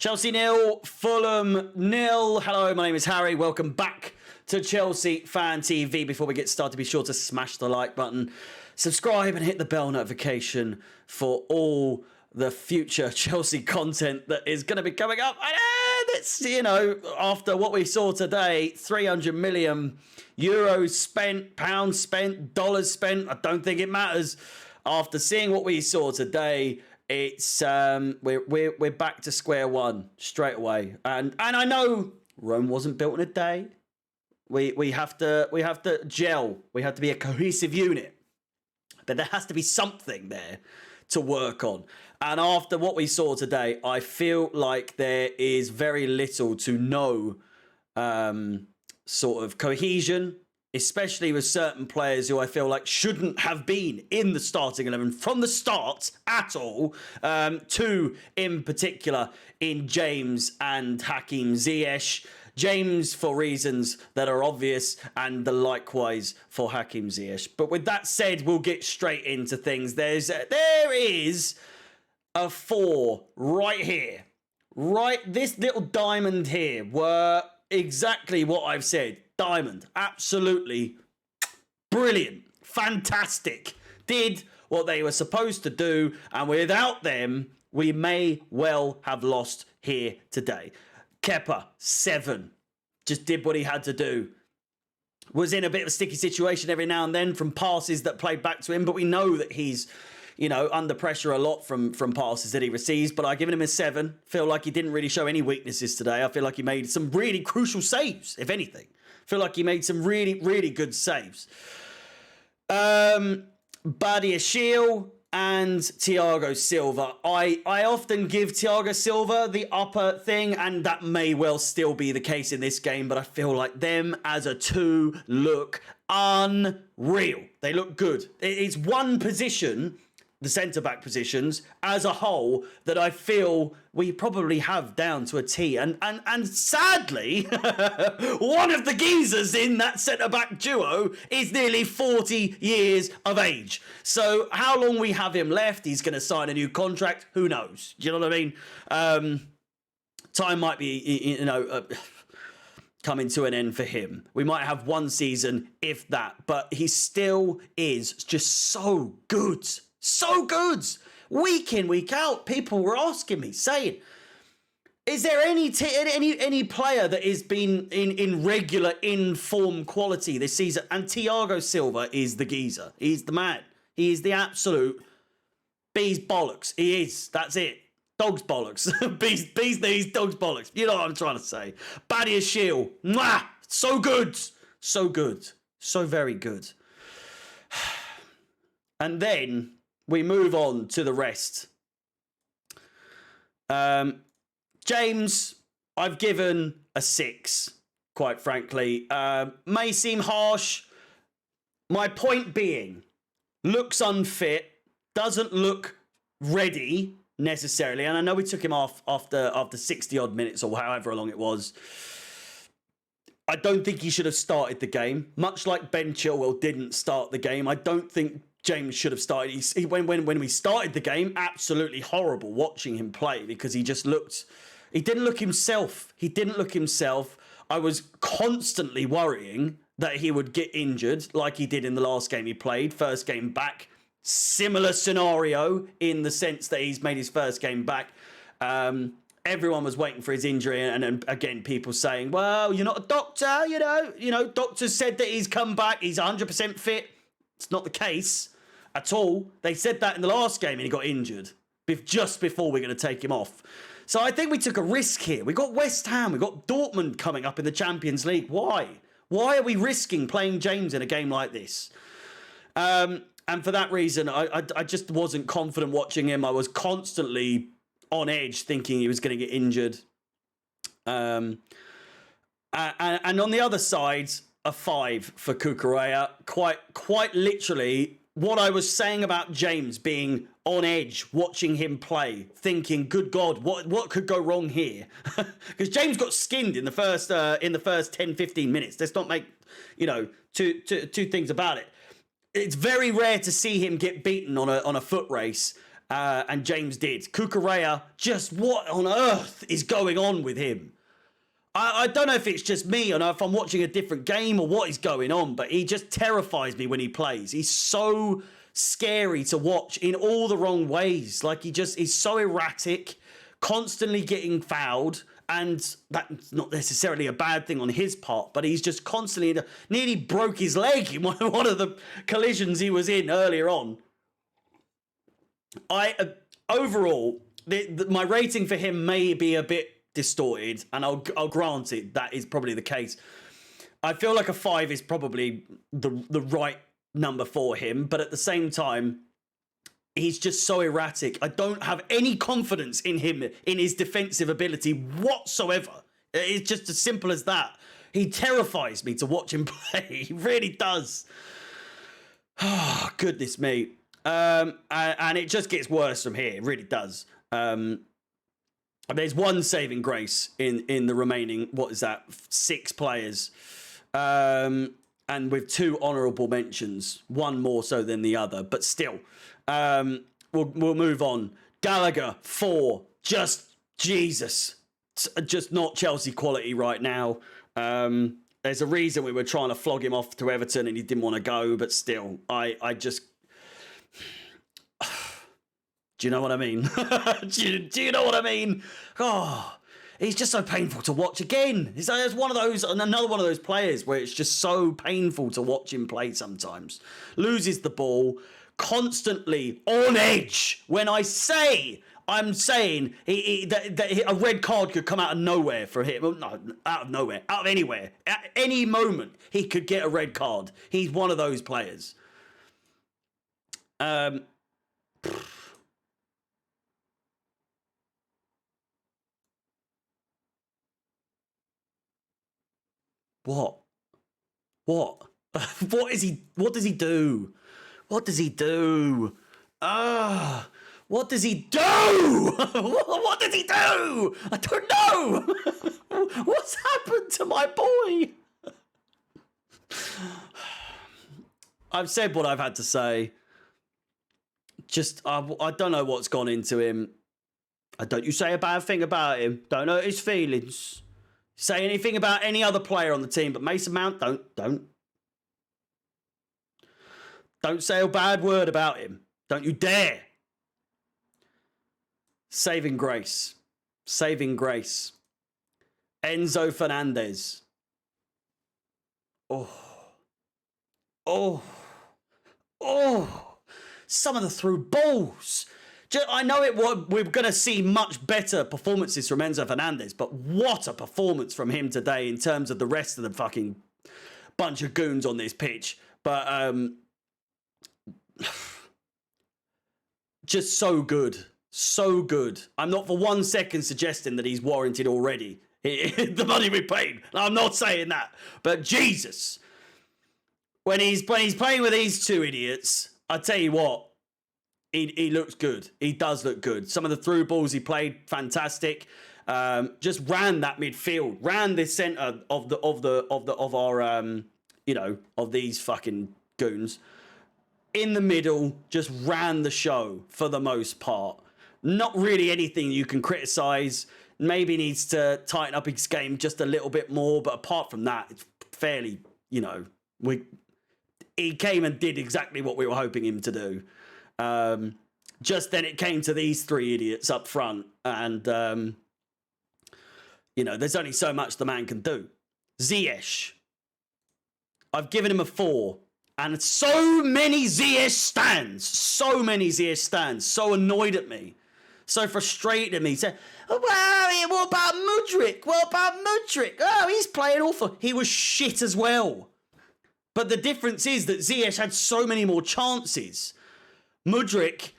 Chelsea 0, Fulham 0. Hello, my name is Harry. Welcome back to Chelsea Fan TV. Before we get started, be sure to smash the like button, subscribe and hit the bell notification for all the future Chelsea content that is going to be coming up. And it's, after what we saw today, 300 million euros spent, pounds spent, dollars spent. I don't think it matters. After seeing what we saw today, it's we're back to square one straight away. And I know Rome wasn't built in a day. We have to gel. We have to be a cohesive unit. But there has to be something there to work on. And after what we saw today, I feel like there is very little to no sort of cohesion, especially with certain players who I feel like shouldn't have been in the starting 11 from the start at all. Two in particular in James and Hakim Ziyech. James for reasons that are obvious, and the likewise for Hakim Ziyech. But with that said, we'll get straight into things. There is a 4 right here. Right, this little diamond here were exactly what I've said. Diamond, absolutely brilliant, fantastic. Did what they were supposed to do, and without them, we may well have lost here today. Kepa, 7. Just did what he had to do. Was in a bit of a sticky situation every now and then from passes that played back to him, but we know that he's, under pressure a lot from passes that he receives. But I've given him a 7. Feel like he didn't really show any weaknesses today. I feel like he made some really crucial saves, if anything. Feel like he made some really, really good saves. Badiashile and Thiago Silva. I often give Thiago Silva the upper thing, and that may well still be the case in this game, but I feel like them as a 2 look unreal. They look good. It's one position, the centre-back positions, as a whole, that I feel we probably have down to a T. And sadly, one of the geezers in that centre-back duo is nearly 40 years of age. So how long we have him left, he's going to sign a new contract, who knows? Do you know what I mean? Time might be, coming to an end for him. We might have one season, if that, but he still is just so good. So good. Week in, week out, people were asking me, saying, is there any player that has been in regular in-form quality this season? And Thiago Silva is the geezer. He's the man. He is the absolute bee's bollocks. He is. That's it. Dog's bollocks. bee's knees, dog's bollocks. You know what I'm trying to say. Badiashile. Mwah! So good. So good. So very good. And then we move on to the rest. James, I've given a 6, quite frankly. May seem harsh. My point being, looks unfit, doesn't look ready necessarily. And I know we took him off after 60-odd minutes or however long it was. I don't think he should have started the game. Much like Ben Chilwell didn't start the game, I don't think James should have started. When we started the game, absolutely horrible watching him play because he didn't look himself. He didn't look himself. I was constantly worrying that he would get injured like he did in the last game he played. First game back. Similar scenario in the sense that he's made his first game back. Everyone was waiting for his injury, and again, people saying, well, you're not a doctor, doctors said that he's come back, he's 100% fit. It's not the case at all. They said that in the last game and he got injured just before we're going to take him off. So I think we took a risk here. We got West Ham, we got Dortmund coming up in the Champions League. Why? Why are we risking playing James in a game like this? And for that reason, I just wasn't confident watching him. I was constantly on edge thinking he was going to get injured. And on the other side, a 5 for Cucurella. Quite literally, what I was saying about James being on edge, watching him play, thinking, good God, what could go wrong here? Because James got skinned in the first 10-15 minutes. Let's not make, two things about it. It's very rare to see him get beaten on a foot race. and James did. Cucurella, just what on earth is going on with him? I don't know if it's just me or if I'm watching a different game or what is going on, but he just terrifies me when he plays. He's so scary to watch in all the wrong ways. Like he's so erratic, constantly getting fouled, and that's not necessarily a bad thing on his part, but he's just constantly nearly broke his leg in one of the collisions he was in earlier on. Overall, my rating for him may be a bit distorted, and I'll grant it, that is probably the case. I feel like a 5 is probably the right number for him, but at the same time, he's just so erratic. I don't have any confidence in him, in his defensive ability whatsoever. It's just as simple as that. He terrifies me to watch him play. He really does. Oh, goodness me. And it just gets worse from here. It really does. There's one saving grace in the remaining, 6 players. And with 2 honourable mentions, one more so than the other, but still. We'll move on. Gallagher, 4. Just Jesus. Just not Chelsea quality right now. There's a reason we were trying to flog him off to Everton and he didn't want to go, but still, I just... Do you know what I mean? do you know what I mean? Oh, he's just so painful to watch again. He's another one of those players where it's just so painful to watch him play sometimes. Loses the ball, constantly on edge. When I'm saying that a red card could come out of nowhere for him. Well, no, out of nowhere, out of anywhere. At any moment, he could get a red card. He's one of those players. What? What does he do? What does he do? What does he do? What does he do? I don't know. What's happened to my boy? I've said what I've had to say. Just, I don't know what's gone into him. Don't you say a bad thing about him. Don't hurt his feelings. Say anything about any other player on the team, but Mason Mount, don't say a bad word about him. Don't you dare. Saving grace. Enzo Fernandez. Oh. Some of the through balls. I know we're going to see much better performances from Enzo Fernandez, but what a performance from him today in terms of the rest of the fucking bunch of goons on this pitch. But just so good. So good. I'm not for 1 second suggesting that he's warranted already. The money we paid. I'm not saying that. But Jesus. When he's playing with these 2 idiots, I tell you what, he looks good. He does look good. Some of the through balls he played, fantastic. Just ran that midfield, ran the centre of these fucking goons in the middle. Just ran the show for the most part. Not really anything you can criticise. Maybe needs to tighten up his game just a little bit more, but apart from that, it's fairly, he came and did exactly what we were hoping him to do. Just then it came to these 3 idiots up front, and there's only so much the man can do. Ziyech, I've given him a 4, and so many Ziyech stands, so annoyed at me, so frustrated at me. Said, what about Mudryk? Oh, he's playing awful. He was shit as well. But the difference is that Ziyech had so many more chances. Mudryk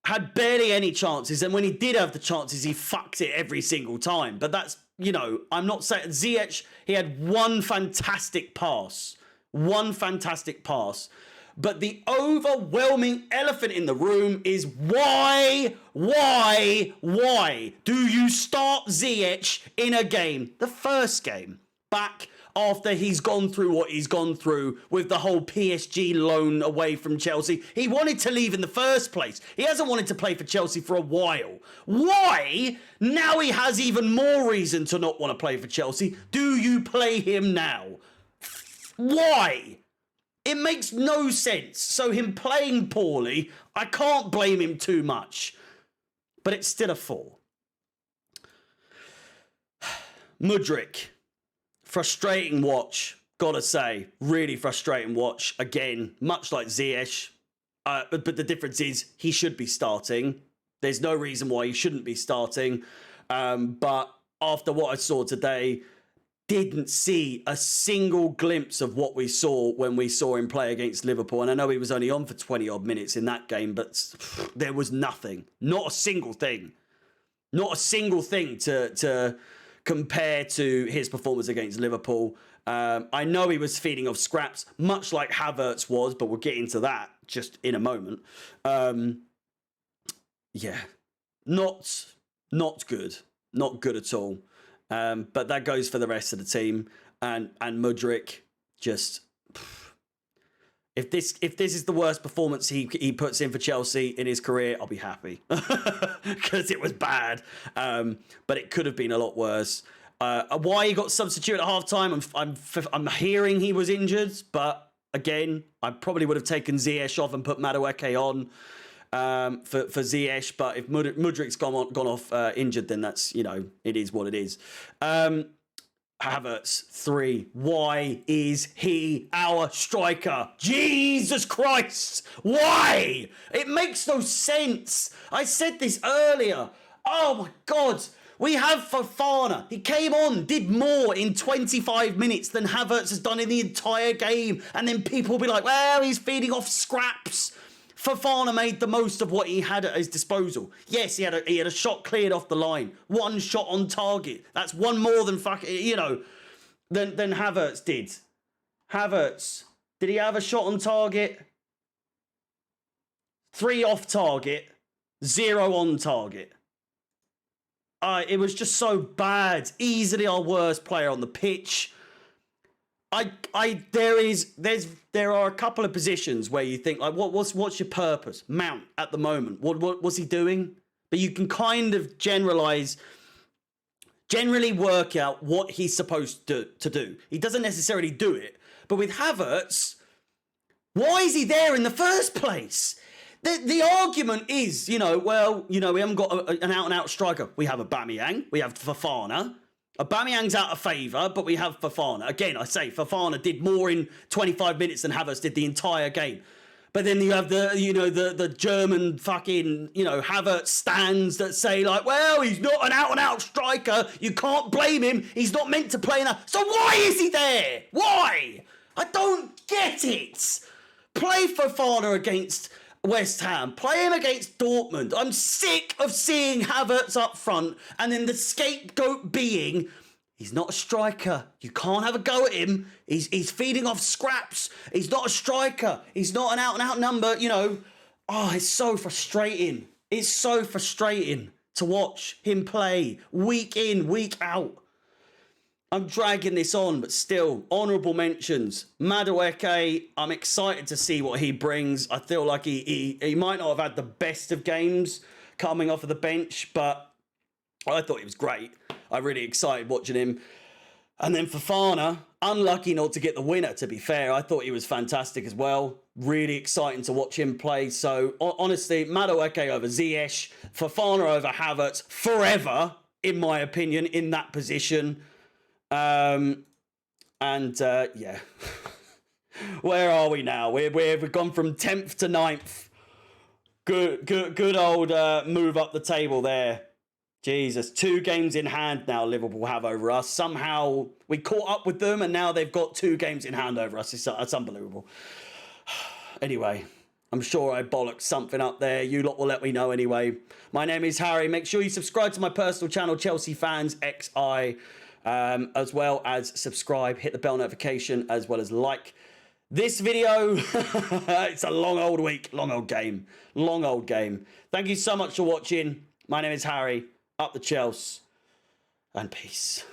had barely any chances, and when he did have the chances, he fucked it every single time. But that's, I'm not saying... Ziyech, he had one fantastic pass. But the overwhelming elephant in the room is why do you start Ziyech in a game? The first game, back after he's gone through what he's gone through with the whole PSG loan away from Chelsea. He wanted to leave in the first place. He hasn't wanted to play for Chelsea for a while. Why? Now he has even more reason to not want to play for Chelsea. Do you play him now? Why? It makes no sense. So him playing poorly, I can't blame him too much. But it's still a 4. Mudryk. Frustrating watch, gotta say. Really frustrating watch. Again, much like Ziyech. But the difference is he should be starting. There's no reason why he shouldn't be starting. But after what I saw today, didn't see a single glimpse of what we saw when we saw him play against Liverpool. And I know he was only on for 20-odd minutes in that game, but there was nothing. Not a single thing. Not a single thing to compare to his performance against Liverpool. I know he was feeding off scraps, much like Havertz was, but we'll get into that just in a moment. Yeah, not good. Not good at all. But that goes for the rest of the team. And Mudryk, just... If this is the worst performance he puts in for Chelsea in his career, I'll be happy because it was bad. But it could have been a lot worse. Why he got substituted at halftime? I'm hearing he was injured, but again, I probably would have taken Ziyech off and put Madueke on for Ziyech. But if Mudryk's gone off injured, then that's, it is what it is. Havertz, 3. Why is he our striker? Jesus Christ! Why? It makes no sense. I said this earlier. Oh my God. We have Fofana. He came on, did more in 25 minutes than Havertz has done in the entire game. And then people will be like, well, he's feeding off scraps. Fofana made the most of what he had at his disposal. Yes, he had a shot cleared off the line. 1 shot on target. That's one more than than Havertz did. Havertz, did he have a shot on target? 3 off target, 0 on target. It was just so bad. Easily our worst player on the pitch. There are a couple of positions where you think, like, what's your purpose? Mount at the moment. What was he doing? But you can kind of generally work out what he's supposed to do. He doesn't necessarily do it. But with Havertz, why is he there in the first place? The argument is, we haven't got an out-and-out striker. We have Aubameyang, we have Fofana. Aubameyang's out of favour, but we have Fofana. Again, I say Fofana did more in 25 minutes than Havertz did the entire game. But then you have the German fucking, Havertz stands that say like, well, he's not an out-and-out striker. You can't blame him. He's not meant to play in that. So why is he there? Why? I don't get it. Play Fofana against West Ham. Play him against Dortmund. I'm sick of seeing Havertz up front and then the scapegoat being, he's not a striker. You can't have a go at him. He's feeding off scraps. He's not a striker. He's not an out-and-out number, Oh, it's so frustrating. It's so frustrating to watch him play week in, week out. I'm dragging this on, but still, honourable mentions. Madueke, I'm excited to see what he brings. I feel like he might not have had the best of games coming off of the bench, but I thought he was great. I'm really excited watching him. And then Fofana, unlucky not to get the winner, to be fair. I thought he was fantastic as well. Really exciting to watch him play. So, honestly, Madueke over Ziyech, Fofana over Havertz, forever, in my opinion, in that position. Yeah. Where are we now? We've gone from 10th to 9th. Good old move up the table there. Jesus, 2 games in hand now Liverpool have over us. Somehow we caught up with them and now they've got 2 games in hand over us. It's unbelievable. Anyway, I'm sure I bollocked something up there. You lot will let me know anyway. My name is Harry. Make sure you subscribe to my personal channel, Chelsea Fans XI. As well as subscribe, hit the bell notification, as well as like this video. It's a long old week, long old game. Thank you so much for watching. My name is Harry, up the Chelsea, and peace.